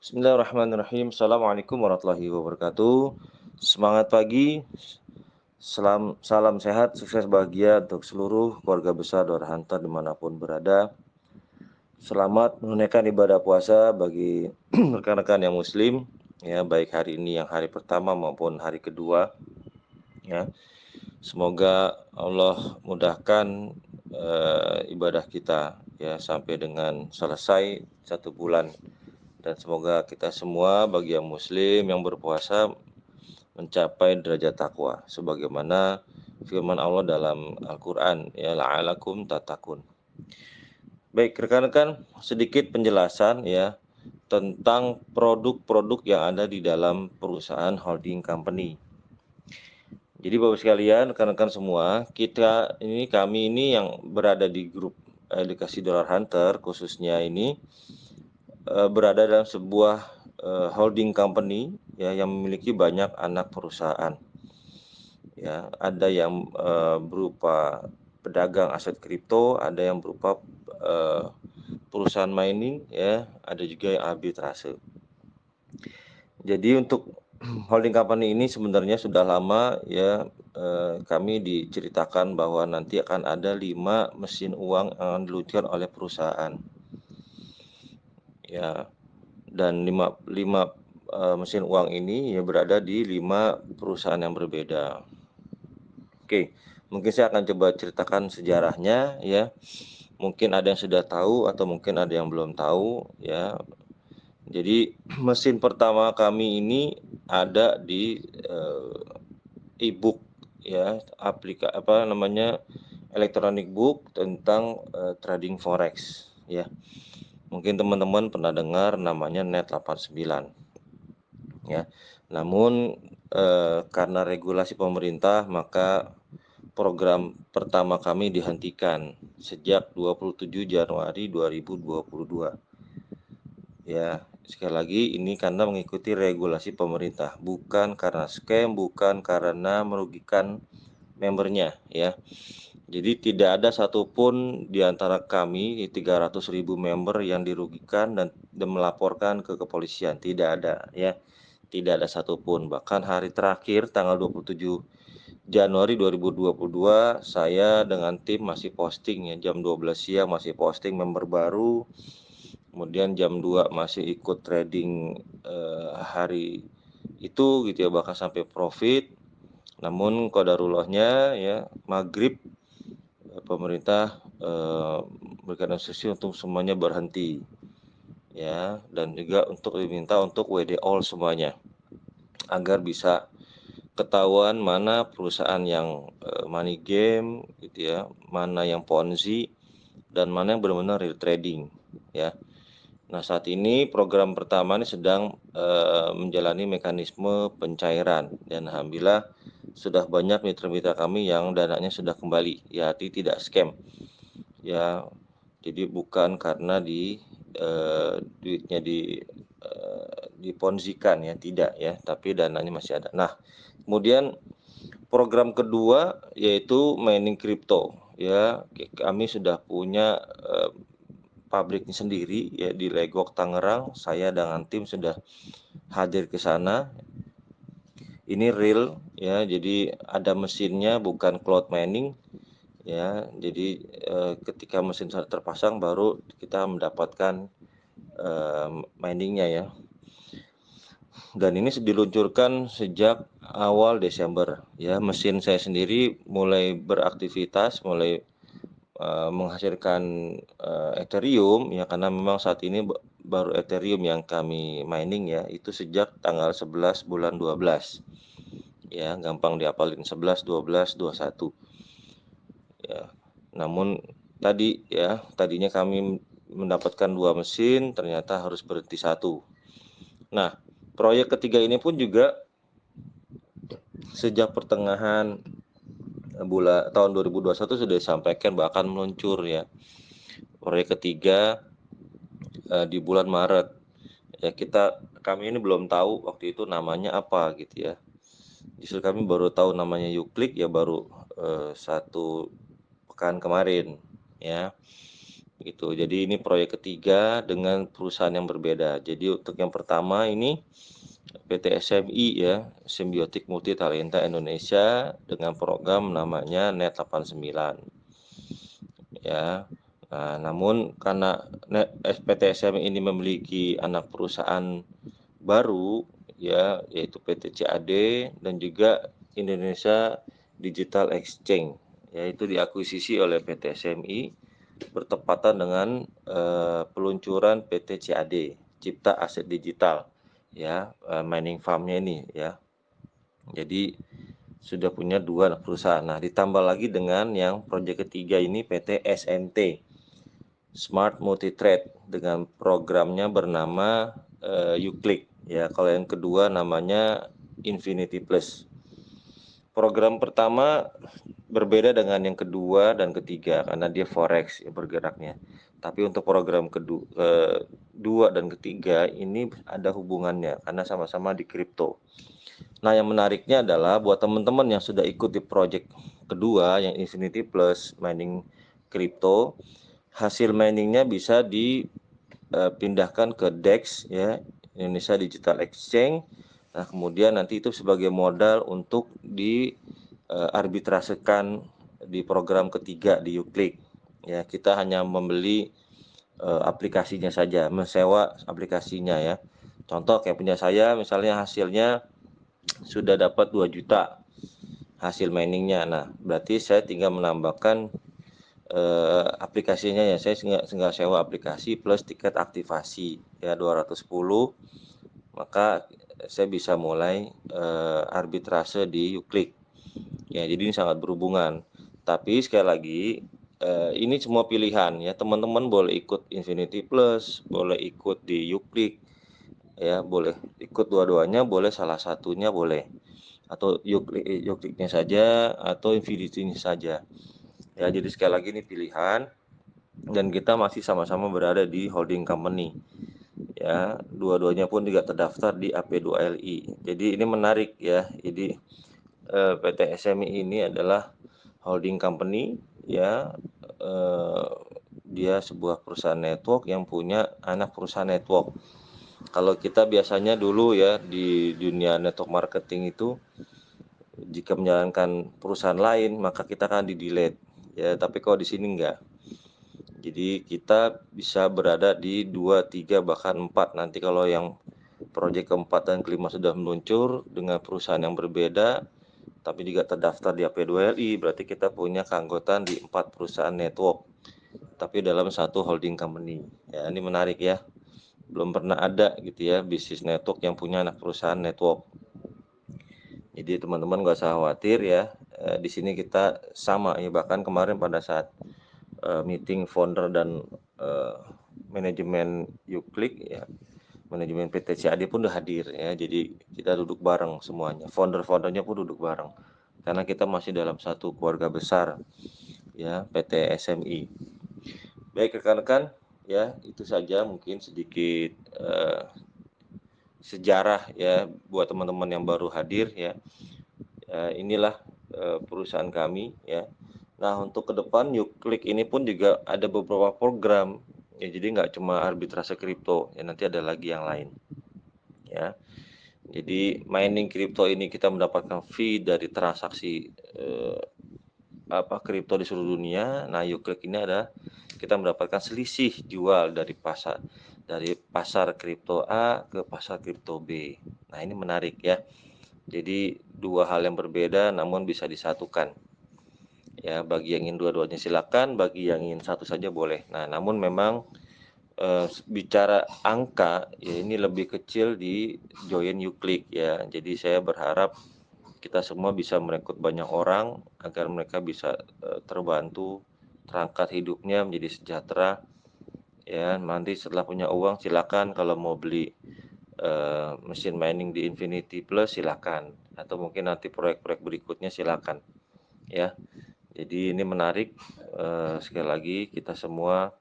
Bismillahirrahmanirrahim. Assalamualaikum warahmatullahi wabarakatuh. Semangat pagi, salam sehat, sukses bahagia untuk seluruh keluarga besar Dora Hunter dimanapun berada. Selamat menunaikan ibadah puasa bagi rekan-rekan yang muslim, ya baik hari ini yang hari pertama maupun hari kedua. Ya, semoga Allah mudahkan ibadah kita ya sampai dengan selesai 1 bulan. Dan semoga kita semua bagi yang muslim yang berpuasa mencapai derajat takwa sebagaimana firman Allah dalam Al-Qur'an ya la'alakum tatakun. Baik, rekan-rekan, sedikit penjelasan ya tentang produk-produk yang ada di dalam perusahaan holding company. Jadi Bapak sekalian, rekan-rekan semua, kami ini yang berada di grup edukasi Dollar Hunter khususnya ini berada dalam sebuah holding company ya yang memiliki banyak anak perusahaan. Ya, ada yang berupa pedagang aset kripto, ada yang berupa perusahaan mining ya, ada juga yang arbitrase. Jadi untuk holding company ini sebenarnya sudah lama ya kami diceritakan bahwa nanti akan ada 5 mesin uang yang diluncurkan oleh perusahaan. Ya, dan 5 mesin uang ini ya berada di 5 perusahaan yang berbeda. Oke, mungkin saya akan coba ceritakan sejarahnya ya. Mungkin ada yang sudah tahu atau mungkin ada yang belum tahu ya. Jadi mesin pertama kami ini ada di e-book ya, electronic book tentang trading forex ya. Mungkin teman-teman pernah dengar namanya Net89 ya. Namun karena regulasi pemerintah maka program pertama kami dihentikan sejak 27 Januari 2022. Ya, sekali lagi ini karena mengikuti regulasi pemerintah, bukan karena scam, bukan karena merugikan membernya ya. Jadi tidak ada satupun di antara kami 300.000 member yang dirugikan dan melaporkan ke kepolisian, tidak ada ya. Tidak ada satupun. Bahkan hari terakhir tanggal 27 Januari 2022 saya dengan tim masih posting ya, jam 12 siang masih posting member baru. Kemudian jam 2 masih ikut trading hari itu gitu ya, bahkan sampai profit. Namun qadarullahnya ya maghrib pemerintah berikan instruksi untuk semuanya berhenti ya, dan juga untuk diminta untuk WD all semuanya agar bisa ketahuan mana perusahaan yang money game gitu ya, mana yang ponzi dan mana yang benar-benar real trading ya. Nah, saat ini program pertama ini sedang menjalani mekanisme pencairan dan alhamdulillah sudah banyak mitra-mitra kami yang dananya sudah kembali ya, tidak scam ya. Jadi bukan karena duitnya diponzikan ya, tidak ya, tapi dananya masih ada. Nah, kemudian program kedua yaitu mining kripto ya. Kami sudah punya pabriknya sendiri ya di Legok Tangerang. Saya dengan tim sudah hadir ke sana. Ini real ya, jadi ada mesinnya, bukan cloud mining ya. Jadi ketika mesin terpasang baru kita mendapatkan miningnya ya. Dan ini diluncurkan sejak awal Desember ya. Mesin saya sendiri mulai beraktivitas, mulai menghasilkan Ethereum ya, karena memang saat ini baru Ethereum yang kami mining ya, itu sejak tanggal 11 bulan 12 ya, gampang diapalin 11 12 21 ya. Namun tadinya kami mendapatkan 2 mesin, ternyata harus berhenti 1. Nah, proyek ketiga ini pun juga sejak pertengahan tahun 2021 sudah disampaikan, bahkan meluncur ya. Proyek ketiga di bulan Maret ya. Kami ini belum tahu waktu itu namanya apa gitu ya. Justru kami baru tahu namanya Uklik ya baru 1 pekan kemarin ya. gitu. Jadi ini proyek ketiga dengan perusahaan yang berbeda. Jadi untuk yang pertama ini PT SMI ya, Simbiotik Multi Talenta Indonesia dengan program namanya Net 89 ya. Nah, namun karena PT SMI ini memiliki anak perusahaan baru ya, yaitu PT CAD dan juga Indonesia Digital Exchange, yaitu diakuisisi oleh PT SMI bertepatan dengan peluncuran PT CAD, Cipta Aset Digital ya, mining farm-nya ini ya. Jadi sudah punya 2 perusahaan. Nah, ditambah lagi dengan yang proyek ketiga ini PT SMT, Smart Multi-Trade, dengan programnya bernama Uclick ya. Kalau yang kedua namanya Infinity Plus. Program pertama berbeda dengan yang kedua dan ketiga karena dia forex ya bergeraknya. Tapi untuk program kedua dan ketiga ini ada hubungannya karena sama-sama di kripto. Nah, yang menariknya adalah buat teman-teman yang sudah ikut di project kedua yang Infinity Plus mining kripto, hasil miningnya bisa dipindahkan ke DEX ya, Indonesia Digital Exchange. Nah, kemudian nanti itu sebagai modal untuk diarbitrasekan di program ketiga di Uclick. Ya, kita hanya membeli aplikasinya saja, mensewa aplikasinya ya. Contoh kayak punya saya misalnya hasilnya sudah dapat 2 juta hasil miningnya. Nah, berarti saya tinggal menambahkan aplikasinya ya. Saya tinggal sewa aplikasi plus tiket aktivasi ya 210. Maka saya bisa mulai arbitrase di Uclick. Ya, jadi ini sangat berhubungan. Tapi sekali lagi ini semua pilihan ya. Teman-teman boleh ikut Infinity Plus, boleh ikut di Uclick ya, boleh ikut dua-duanya, boleh salah satunya boleh. Atau Uclick-nya saja atau Infinity-nya saja. Ya, jadi sekali lagi ini pilihan dan kita masih sama-sama berada di holding company. Ya, dua-duanya pun juga terdaftar di AP2LI. Jadi ini menarik ya. Jadi PT SMI ini adalah holding company ya, dia sebuah perusahaan network yang punya anak perusahaan network. Kalau kita biasanya dulu ya di dunia network marketing itu jika menjalankan perusahaan lain maka kita akan di-delete ya, tapi kalau di sini enggak. Jadi kita bisa berada di 2, 3 bahkan 4 nanti kalau yang proyek keempat dan kelima sudah meluncur dengan perusahaan yang berbeda tapi juga terdaftar di AP2LI, berarti kita punya keanggotaan di 4 perusahaan network tapi dalam satu holding company. Ya, ini menarik ya. Belum pernah ada gitu ya bisnis network yang punya anak perusahaan network. Jadi teman-teman gak usah khawatir ya. Di sini kita sama ya, bahkan kemarin pada saat meeting founder dan manajemen Uclick ya, manajemen PT CAD pun udah hadir ya. Jadi kita duduk bareng semuanya. Founder-foundernya pun duduk bareng. Karena kita masih dalam satu keluarga besar ya, PT SMI. Baik rekan-rekan, ya itu saja mungkin sedikit sejarah ya buat teman-teman yang baru hadir ya. Inilah perusahaan kami ya. Nah, untuk ke depan Uclick ini pun juga ada beberapa program ya, jadi nggak cuma arbitrase kripto ya, nanti ada lagi yang lain ya. Jadi mining kripto ini kita mendapatkan fee dari transaksi kripto di seluruh dunia. Nah, Uclick ini ada kita mendapatkan selisih jual dari pasar kripto A ke pasar kripto B. Nah, ini menarik ya. Jadi dua hal yang berbeda namun bisa disatukan. Ya, bagi yang ingin dua-duanya silakan, bagi yang ingin satu saja boleh. Nah, namun memang bicara angka ya ini lebih kecil di join Uclick ya. Jadi saya berharap kita semua bisa merekrut banyak orang agar mereka bisa terbantu, terangkat hidupnya menjadi sejahtera ya. Nanti setelah punya uang silakan kalau mau beli mesin mining di Infinity Plus silakan, atau mungkin nanti proyek-proyek berikutnya silakan ya. Jadi ini menarik, sekali lagi kita semua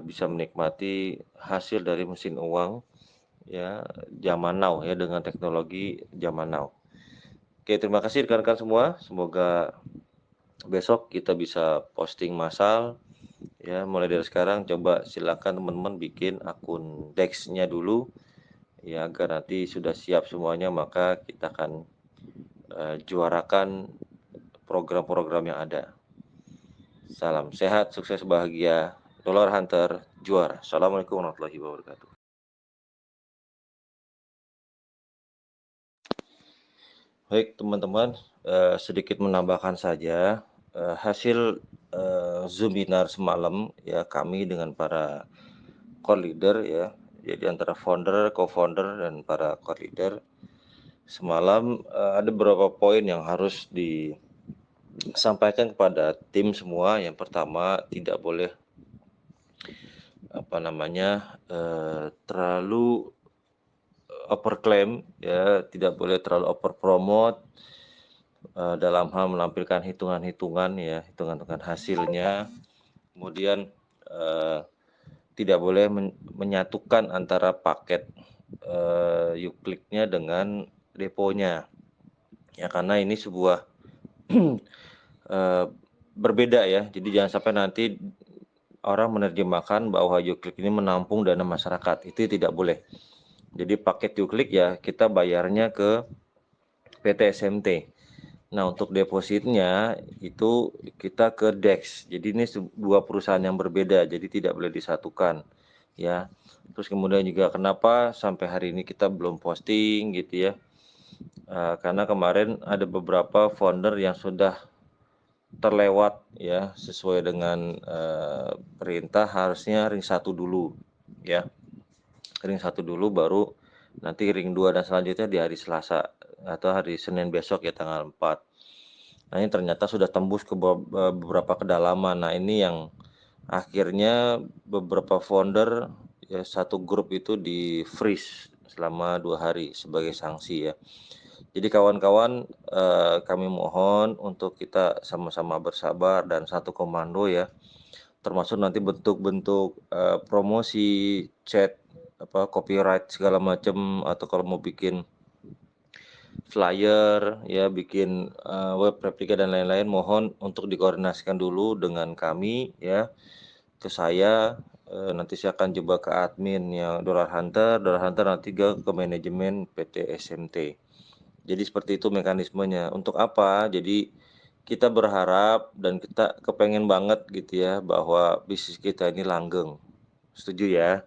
bisa menikmati hasil dari mesin uang ya zaman now ya, dengan teknologi zaman now. Oke, terima kasih rekan-rekan semua. Semoga besok kita bisa posting massal Ya, mulai dari sekarang coba silakan teman-teman bikin akun Dex-nya dulu ya, agar nanti sudah siap semuanya maka kita akan juarakan program-program yang ada. Salam sehat, sukses, bahagia. Dollar Hunter juara. Assalamualaikum warahmatullahi wabarakatuh. Baik teman-teman, sedikit menambahkan saja hasil Zoominar semalam ya, kami dengan para core leader ya, jadi antara founder, co-founder dan para core leader semalam ada beberapa poin yang harus disampaikan kepada tim semua. Yang pertama, tidak boleh terlalu overclaim ya, tidak boleh terlalu over promote dalam hal menampilkan hitungan-hitungan ya, hitungan-hitungan hasilnya. Kemudian tidak boleh menyatukan antara paket Uclick-nya dengan deponya ya, karena ini sebuah berbeda ya. Jadi jangan sampai nanti orang menerjemahkan bahwa Uclick ini menampung dana masyarakat, itu tidak boleh. Jadi paket Uclick ya kita bayarnya ke PT SMT. Nah, untuk depositnya itu kita ke Dex. Jadi ini dua perusahaan yang berbeda, jadi tidak boleh disatukan ya. Terus kemudian juga kenapa sampai hari ini kita belum posting gitu ya, karena kemarin ada beberapa founder yang sudah terlewat ya, sesuai dengan perintah harusnya ring 1 dulu ya, ring 1 dulu baru nanti ring 2 dan selanjutnya di hari Selasa atau hari Senin besok ya, tanggal 4. Nah, ini ternyata sudah tembus ke beberapa kedalaman. Nah, ini yang akhirnya beberapa founder ya, satu grup itu di freeze selama 2 hari sebagai sanksi ya. Jadi kawan-kawan, kami mohon untuk kita sama-sama bersabar dan satu komando ya, termasuk nanti bentuk-bentuk promosi, chat, copyright segala macam, atau kalau mau bikin flyer ya, bikin web replika dan lain-lain, mohon untuk dikoordinasikan dulu dengan kami ya, ke saya. Nanti saya akan coba ke admin yang Dollar Hunter nanti ke manajemen PT SMT. Jadi seperti itu mekanismenya. Untuk apa? Jadi kita berharap dan kita kepengen banget gitu ya bahwa bisnis kita ini langgeng. Setuju ya?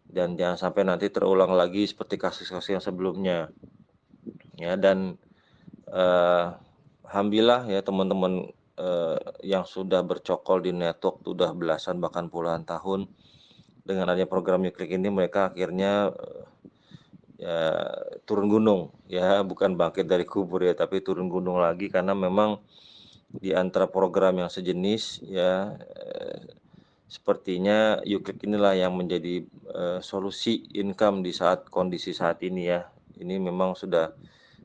Dan jangan sampai nanti terulang lagi seperti kasus-kasus yang sebelumnya. Ya, dan alhamdulillah ya teman-teman yang sudah bercokol di network sudah belasan bahkan puluhan tahun, dengan adanya program Uclick ini mereka akhirnya ya turun gunung ya, bukan bangkit dari kubur ya, tapi turun gunung lagi, karena memang di antara program yang sejenis ya, sepertinya Uclick inilah yang menjadi solusi income di saat kondisi saat ini ya. Ini memang sudah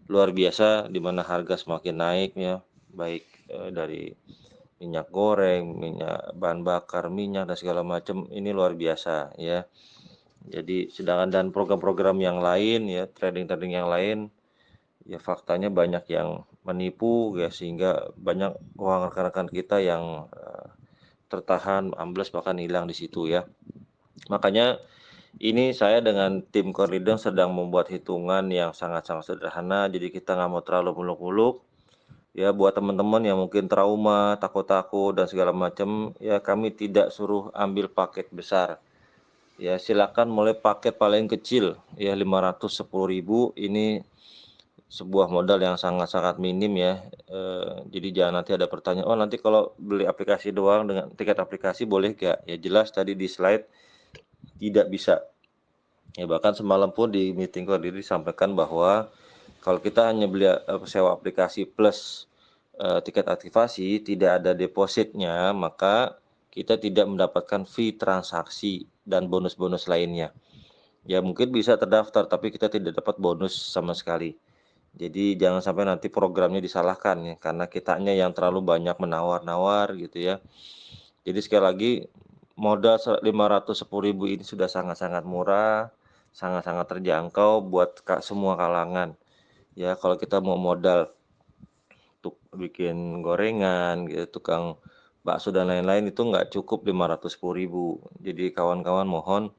luar biasa, di mana harga semakin naik ya, baik dari minyak goreng, minyak bahan bakar, minyak dan segala macam, ini luar biasa ya. Jadi sedangkan dan program-program yang lain ya, trading-trading yang lain ya, faktanya banyak yang menipu ya, sehingga banyak uang rekan-rekan kita yang tertahan, ambles, bahkan hilang di situ ya. Makanya ini saya dengan tim core leader sedang membuat hitungan yang sangat-sangat sederhana, jadi kita nggak mau terlalu muluk-muluk. Ya, buat teman-teman yang mungkin trauma, takut-takut dan segala macam, ya kami tidak suruh ambil paket besar. Ya, silakan mulai paket paling kecil ya 510.000, ini sebuah modal yang sangat-sangat minim ya. Jadi jangan nanti ada pertanyaan, oh nanti kalau beli aplikasi doang dengan tiket aplikasi boleh gak? Ya jelas tadi di slide tidak bisa. Ya bahkan semalam pun di meeting koordinator disampaikan bahwa kalau kita hanya beli sewa aplikasi plus tiket aktivasi, tidak ada depositnya, maka kita tidak mendapatkan fee transaksi dan bonus-bonus lainnya. Ya mungkin bisa terdaftar, tapi kita tidak dapat bonus sama sekali. Jadi jangan sampai nanti programnya disalahkan ya, karena kitanya yang terlalu banyak menawar-nawar gitu ya. Jadi sekali lagi, modal 510.000 ini sudah sangat-sangat murah, sangat-sangat terjangkau buat semua kalangan. Ya, kalau kita mau modal untuk bikin gorengan gitu, tukang bakso dan lain-lain itu nggak cukup 510.000. Jadi kawan-kawan mohon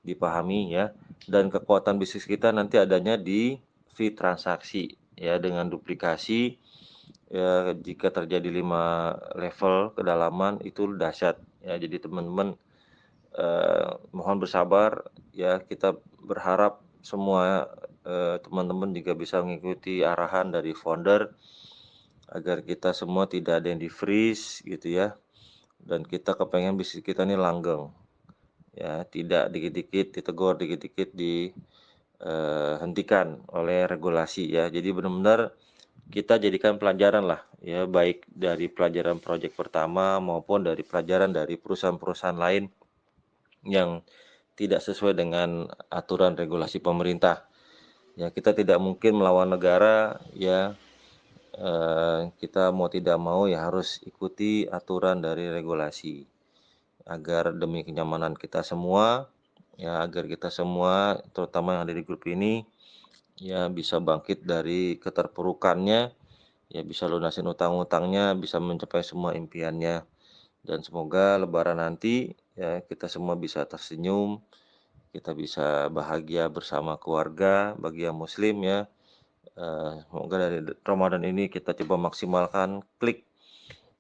dipahami ya, dan kekuatan bisnis kita nanti adanya di fee transaksi ya, dengan duplikasi ya, jika terjadi 5 level kedalaman itu dahsyat ya. Jadi teman-teman mohon bersabar ya, kita berharap semua teman-teman juga bisa mengikuti arahan dari founder agar kita semua tidak ada yang di-freeze gitu ya, dan kita kepengen bisnis kita ini langgeng ya, tidak dikit-dikit ditegur, dikit-dikit hentikan oleh regulasi ya. Jadi benar-benar kita jadikan pelajaran lah ya, baik dari pelajaran proyek pertama maupun dari pelajaran dari perusahaan-perusahaan lain yang tidak sesuai dengan aturan regulasi pemerintah. Ya, kita tidak mungkin melawan negara ya, kita mau tidak mau ya harus ikuti aturan dari regulasi, agar demi kenyamanan kita semua, ya agar kita semua terutama yang ada di grup ini, ya bisa bangkit dari keterpurukannya, ya bisa lunasin utang-utangnya, bisa mencapai semua impiannya. Dan semoga lebaran nanti, ya kita semua bisa tersenyum, kita bisa bahagia bersama keluarga bagi yang muslim ya. Semoga dari Ramadan ini kita coba maksimalkan klik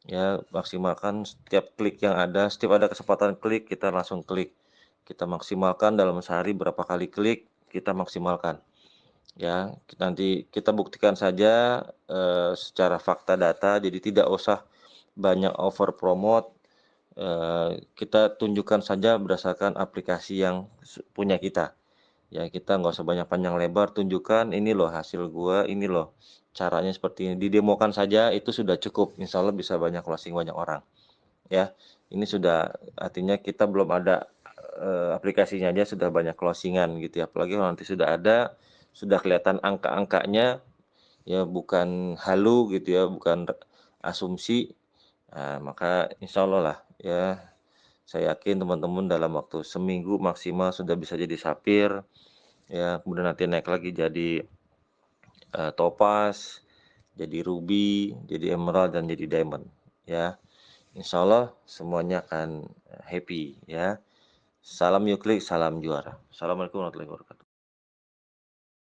ya, maksimalkan setiap klik yang ada, setiap ada kesempatan klik kita langsung klik. Kita maksimalkan dalam sehari berapa kali klik, kita maksimalkan. Ya, nanti kita buktikan saja secara fakta data, jadi tidak usah banyak over promote, kita tunjukkan saja berdasarkan aplikasi yang punya kita. Ya, kita nggak usah banyak panjang lebar, tunjukkan ini loh hasil gua, ini loh caranya seperti ini. Didemokan saja itu sudah cukup, insya Allah bisa banyak closing banyak orang, ya. Ini sudah artinya kita belum ada, aplikasinya aja sudah banyak closing-an gitu ya, apalagi kalau nanti sudah ada, sudah kelihatan angka-angkanya, ya bukan halu gitu ya, bukan asumsi, maka insya Allah lah ya, saya yakin teman-teman dalam waktu seminggu maksimal sudah bisa jadi Sapphire, ya kemudian nanti naik lagi jadi Topaz, jadi Ruby, jadi Emerald, dan jadi Diamond ya. Insya Allah semuanya akan happy ya. Salam Yuklik, salam juara. Assalamualaikum warahmatullahi wabarakatuh.